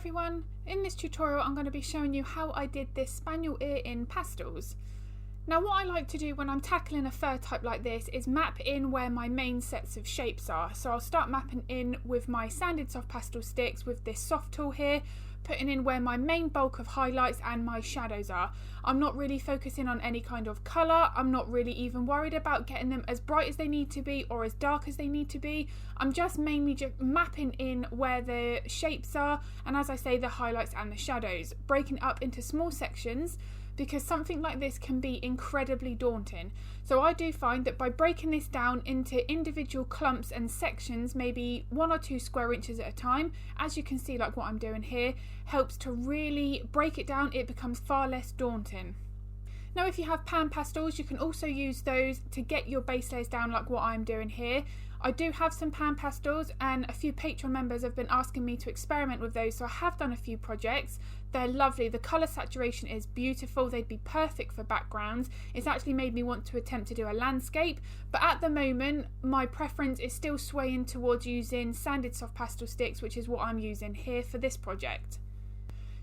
everyone, in this tutorial I'm going to be showing you how I did this spaniel ear in pastels. Now what I like to do when I'm tackling a fur type like this is map in where my main sets of shapes are. So I'll start mapping in with my sanded soft pastel sticks with this soft tool here, putting in where my main bulk of highlights and my shadows are. I'm not really focusing on any kind of colour, I'm not really even worried about getting them as bright as they need to be or as dark as they need to be. I'm just mainly mapping in where the shapes are, and as I say, the highlights and the shadows, breaking it up into small sections, because something like this can be incredibly daunting. So I do find that by breaking this down into individual clumps and sections, maybe 1 or 2 square inches at a time, as you can see like what I'm doing here, helps to really break it down. It becomes far less daunting. Now if you have pan pastels, you can also use those to get your base layers down like what I'm doing here. I do have some pan pastels and a few Patreon members have been asking me to experiment with those, so I have done a few projects. They're lovely, the colour saturation is beautiful, they'd be perfect for backgrounds. It's actually made me want to attempt to do a landscape, but at the moment my preference is still swaying towards using sanded soft pastel sticks, which is what I'm using here for this project.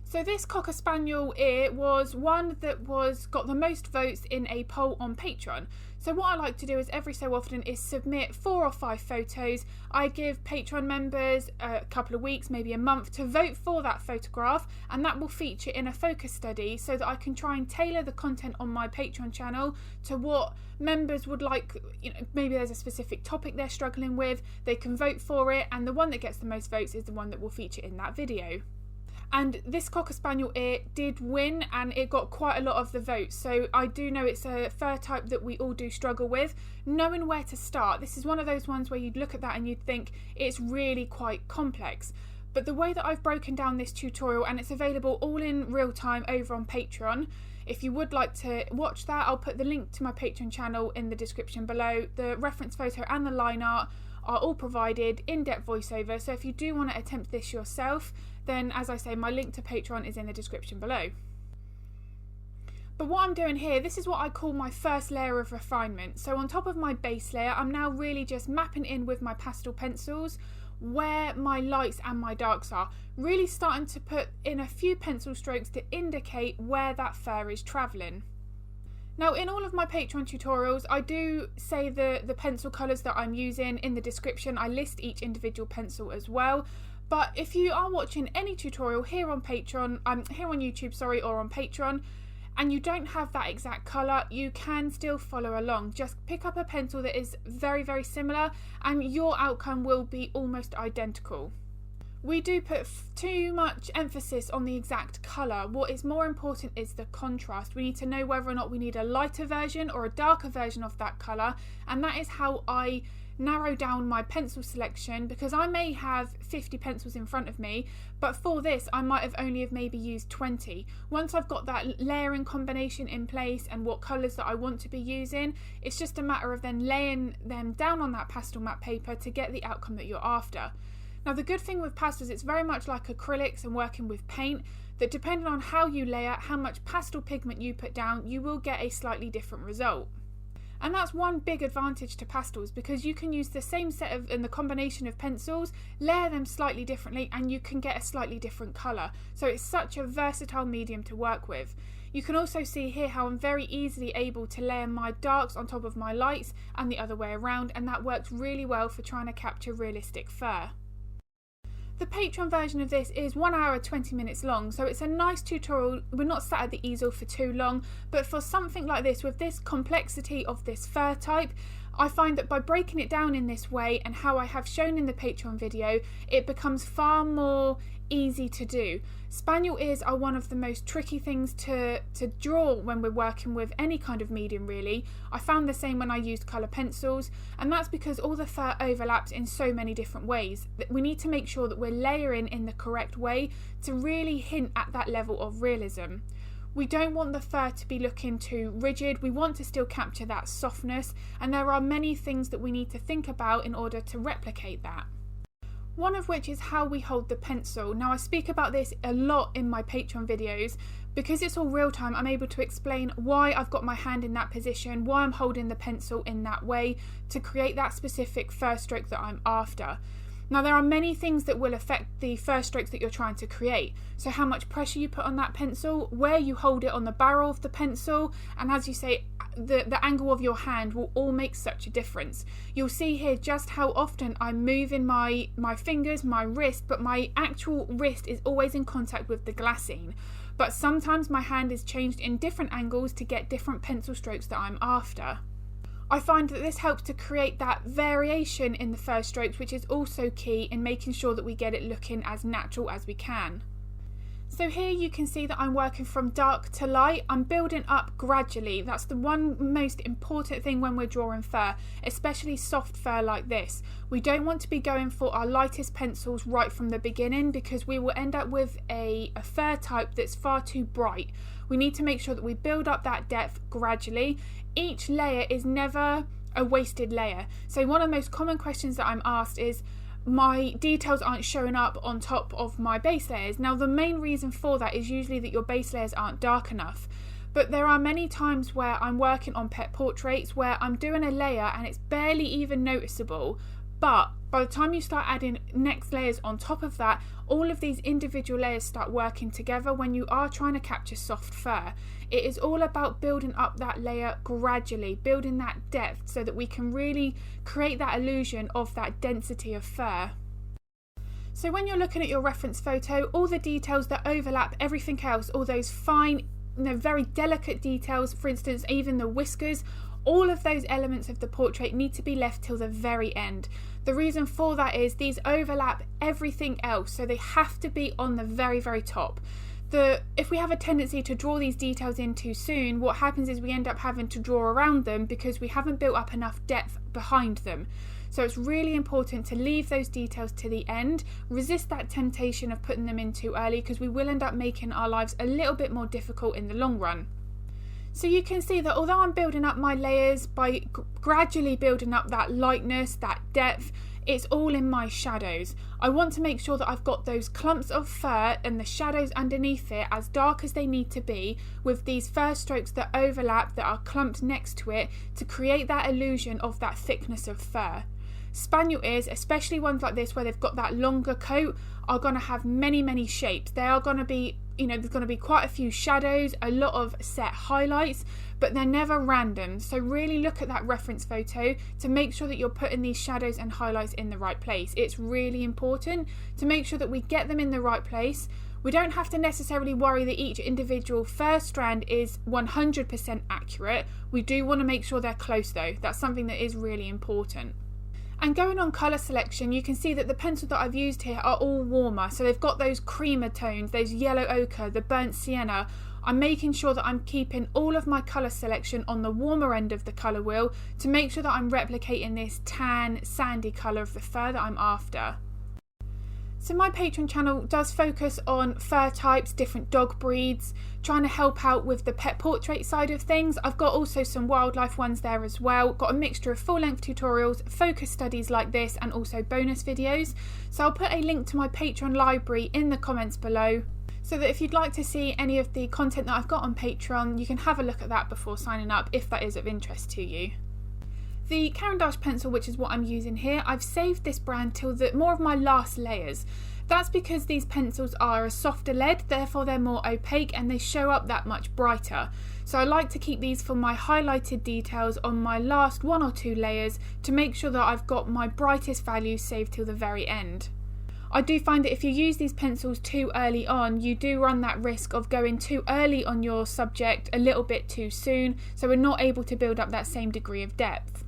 So this Cocker Spaniel ear was one that got the most votes in a poll on Patreon. So what I like to do is every so often is submit 4 or 5 photos. I give Patreon members a couple of weeks, maybe a month, to vote for that photograph, and that will feature in a focus study so that I can try and tailor the content on my Patreon channel to what members would like. You know, maybe there's a specific topic they're struggling with, they can vote for it, and the one that gets the most votes is the one that will feature in that video. And this Cocker Spaniel ear did win, and it got quite a lot of the votes, so I do know it's a fur type that we all do struggle with. Knowing where to start, this is one of those ones where you'd look at that and you'd think it's really quite complex. But the way that I've broken down this tutorial, and it's available all in real time over on Patreon, if you would like to watch that, I'll put the link to my Patreon channel in the description below. The reference photo and the line art are all provided, in-depth voiceover, so if you do want to attempt this yourself, then as I say, my link to Patreon is in the description below. But what I'm doing here, this is what I call my first layer of refinement. So on top of my base layer, I'm now really just mapping in with my pastel pencils where my lights and my darks are, really starting to put in a few pencil strokes to indicate where that fur is travelling. Now in all of my Patreon tutorials, I do say the pencil colours that I'm using in the description. I list each individual pencil as well. But if you are watching any tutorial here on Patreon, here on YouTube, sorry, or on Patreon, and you don't have that exact colour, you can still follow along. Just pick up a pencil that is very, very similar and your outcome will be almost identical. We do put too much emphasis on the exact colour. What is more important is the contrast. We need to know whether or not we need a lighter version or a darker version of that colour, and that is how I narrow down my pencil selection, because I may have 50 pencils in front of me, but for this I might have only maybe used 20. Once I've got that layering combination in place and what colours that I want to be using, it's just a matter of then laying them down on that Pastelmat paper to get the outcome that you're after. Now the good thing with pastels, it's very much like acrylics and working with paint, that depending on how you layer, how much pastel pigment you put down, you will get a slightly different result. And that's one big advantage to pastels, because you can use the same set of and the combination of pencils, layer them slightly differently, and you can get a slightly different colour. So it's such a versatile medium to work with. You can also see here how I'm very easily able to layer my darks on top of my lights and the other way around, and that works really well for trying to capture realistic fur. The Patreon version of this is 1 hour 20 minutes long, so it's a nice tutorial. We're not sat at the easel for too long, but for something like this, with this complexity of this fur type, I find that by breaking it down in this way and how I have shown in the Patreon video, it becomes far more easy to do. Spaniel ears are one of the most tricky things to draw when we're working with any kind of medium really. I found the same when I used colour pencils, and that's because all the fur overlaps in so many different ways. We need to make sure that we're layering in the correct way to really hint at that level of realism. We don't want the fur to be looking too rigid, we want to still capture that softness, and there are many things that we need to think about in order to replicate that. One of which is how we hold the pencil. Now I speak about this a lot in my Patreon videos. Because it's all real time, I'm able to explain why I've got my hand in that position, why I'm holding the pencil in that way to create that specific fur stroke that I'm after. Now there are many things that will affect the first strokes that you're trying to create. So how much pressure you put on that pencil, where you hold it on the barrel of the pencil, and as you say, the angle of your hand will all make such a difference. You'll see here just how often I'm moving my fingers, my wrist, but my actual wrist is always in contact with the glassine. But sometimes my hand is changed in different angles to get different pencil strokes that I'm after. I find that this helps to create that variation in the first strokes, which is also key in making sure that we get it looking as natural as we can. So here you can see that I'm working from dark to light. I'm building up gradually. That's the one most important thing when we're drawing fur, especially soft fur like this. We don't want to be going for our lightest pencils right from the beginning, because we will end up with a fur type that's far too bright. We need to make sure that we build up that depth gradually. Each layer is never a wasted layer. So one of the most common questions that I'm asked is, my details aren't showing up on top of my base layers. Now the main reason for that is usually that your base layers aren't dark enough. But there are many times where I'm working on pet portraits where I'm doing a layer and it's barely even noticeable, but by the time you start adding next layers on top of that, all of these individual layers start working together when you are trying to capture soft fur. It is all about building up that layer gradually, building that depth so that we can really create that illusion of that density of fur. So when you're looking at your reference photo, all the details that overlap everything else, all those fine, very delicate details, for instance, even the whiskers, all of those elements of the portrait need to be left till the very end. The reason for that is these overlap everything else, so they have to be on the very, very top. If we have a tendency to draw these details in too soon, what happens is we end up having to draw around them because we haven't built up enough depth behind them. So it's really important to leave those details to the end. Resist that temptation of putting them in too early, because we will end up making our lives a little bit more difficult in the long run. So you can see that although I'm building up my layers by gradually building up that lightness, that depth, it's all in my shadows. I want to make sure that I've got those clumps of fur and the shadows underneath it as dark as they need to be, with these first strokes that overlap, that are clumped next to it, to create that illusion of that thickness of fur. Spaniel ears, especially ones like this where they've got that longer coat, are going to have many, many shapes. They are going to be, there's going to be quite a few shadows, a lot of set highlights, but they're never random. So really look at that reference photo to make sure that you're putting these shadows and highlights in the right place. It's really important to make sure that we get them in the right place. We don't have to necessarily worry that each individual fur strand is 100% accurate. We do want to make sure they're close though. That's something that is really important. And going on colour selection, you can see that the pencils that I've used here are all warmer. So they've got those creamer tones, those yellow ochre, the burnt sienna. I'm making sure that I'm keeping all of my colour selection on the warmer end of the colour wheel to make sure that I'm replicating this tan, sandy colour of the fur that I'm after. So my Patreon channel does focus on fur types, different dog breeds, trying to help out with the pet portrait side of things. I've got also some wildlife ones there as well. Got a mixture of full-length tutorials, focus studies like this, and also bonus videos. So I'll put a link to my Patreon library in the comments below, so that if you'd like to see any of the content that I've got on Patreon, you can have a look at that before signing up if that is of interest to you. The Caran d'Ache pencil, which is what I'm using here, I've saved this brand till more of my last layers. That's because these pencils are a softer lead, therefore they're more opaque and they show up that much brighter. So I like to keep these for my highlighted details on my last 1 or 2 layers to make sure that I've got my brightest values saved till the very end. I do find that if you use these pencils too early on, you do run that risk of going too early on your subject a little bit too soon, so we're not able to build up that same degree of depth.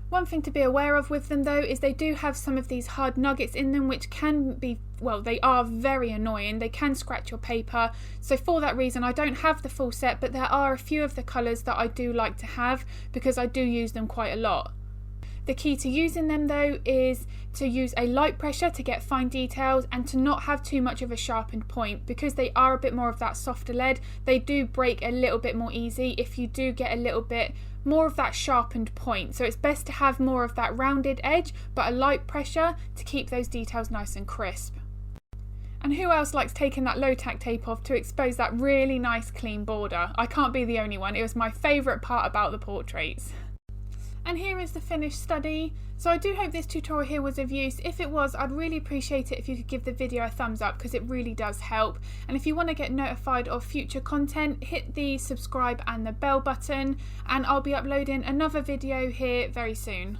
One thing to be aware of with them though is they do have some of these hard nuggets in them which can be, well, they are very annoying. They can scratch your paper, so for that reason I don't have the full set, but there are a few of the colours that I do like to have because I do use them quite a lot. The key to using them though is to use a light pressure to get fine details and to not have too much of a sharpened point, because they are a bit more of that softer lead. They do break a little bit more easy if you do get a little bit more of that sharpened point. So it's best to have more of that rounded edge but a light pressure to keep those details nice and crisp. And who else likes taking that low tack tape off to expose that really nice clean border? I can't be the only one. It was my favourite part about the portraits. And here is the finished study. So I do hope this tutorial here was of use. If it was, I'd really appreciate it if you could give the video a thumbs up, because it really does help. And if you want to get notified of future content, hit the subscribe and the bell button, and I'll be uploading another video here very soon.